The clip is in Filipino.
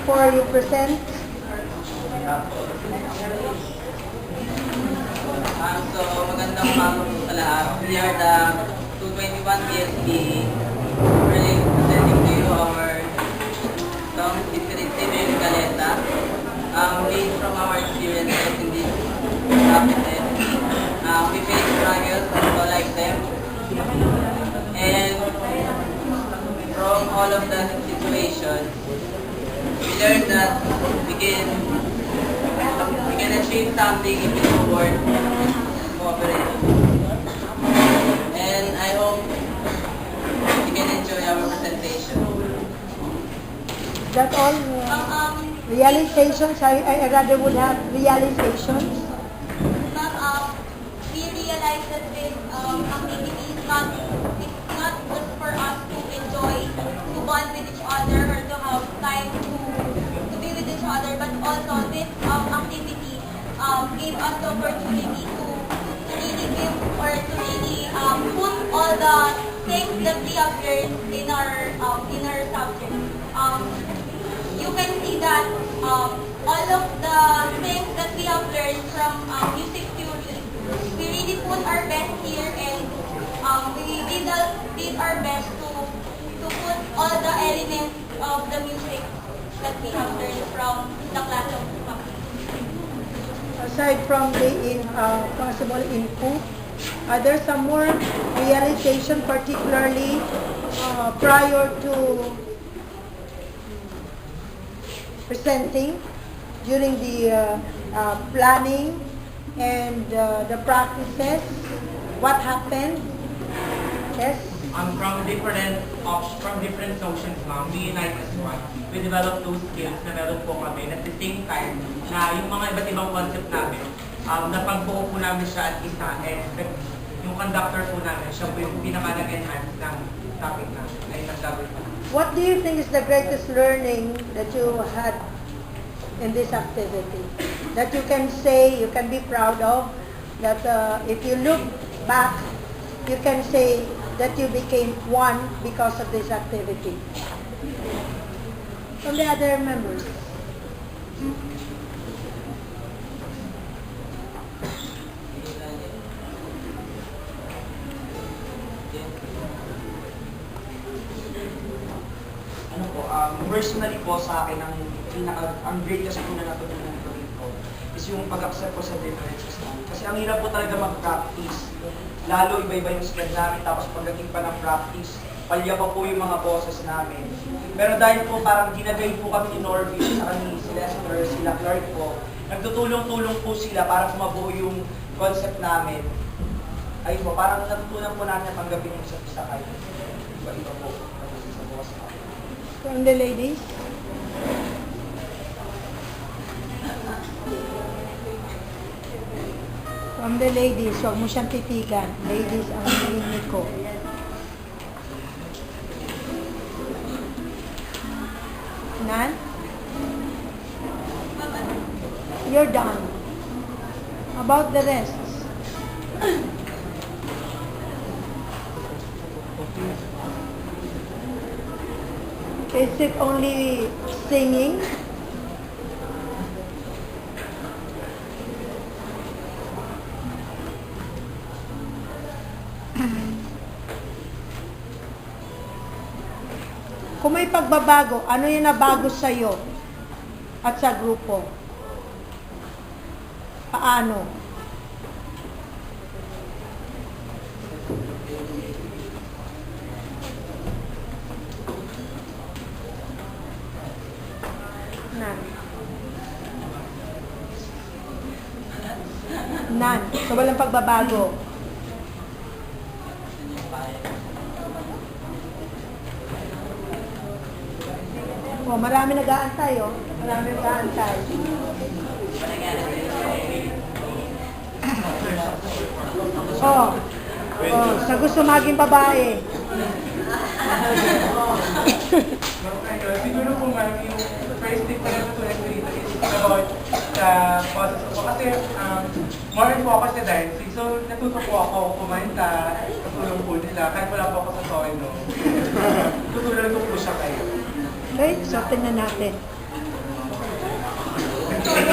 before you present? So, magandang umaga po sa lahat. We are the 221 PSP. Really presenting to you our song, Differente Galeta. Based from our experiences in this practices. We face struggles like them. And from all of the situations, we learned that we can achieve something if we support cooperation. And I hope you can enjoy our presentation. That all realizations, I rather would have realizations. We realize that this activity is not just for us to enjoy, to bond with each other, or to have time to be with each other, but also this activity gave us the opportunity to really give or to really put all the things that we have learned in our subject. You can see that all of the things that we have learned from music theory, we really put our best here, and we did our best to put all the elements of the music that we have learned from the class of music. Aside from the possible input, are there some more realization, particularly prior to presenting, during the planning and the practices? What happened? Yes? From different notions, ma'am, we unite as one. We develop those skills na meron po kami. And at the same time, na yung mga iba't ibang concept namin, napagbuo po namin siya at isa. And yung conductor po namin, siya po yung pinaka-nag-enhance ng topic namin. Ay, nag-double pa. What do you think is the greatest learning that you had in this activity? That you can say, you can be proud of, that if you look back, you can say that you became one because of this activity. From the other members. Ano po, personally po sa akin, ang greatest po na natutunan ko dito is yung pag-accept po sa differences namin. Kasi ang hirap po talaga mag-practice. Lalo iba-iba yung skill namin, tapos pagdating pa ng practice, palya pa po yung mga boses namin. Pero dahil po parang ginagay po kami ni Norby, sa ni si Lester, sila Clark po, nagtutulong-tulong po sila para mabuo yung concept namin. Ayun po, parang natutunan po namin na tanggapin yung isa't isa kayo. Iba-iba po sa boses namin. From the ladies. From the ladies, huwag mo siyang titigan. Ladies, ang hinihingi ko. Nan? You're done. About the rest. Is it only singing? Kung may pagbabago, ano yung nabago sa'yo at sa grupo? Paano? Nan. So, walang pagbabago. Oh, marami nag-aantay, oh. Marami nag-aantay. Oh. Oh, sa gusto maging babae. Siguro po ma'am, yung first thing na natutunan ko dito is about the process ko. Kasi more on focus sa dancing. So natuto po ako kumanta, tutulong po nila. Kahit wala po ako sa tono. Tutulong ko po siya kayo. Okay, so tingnan natin.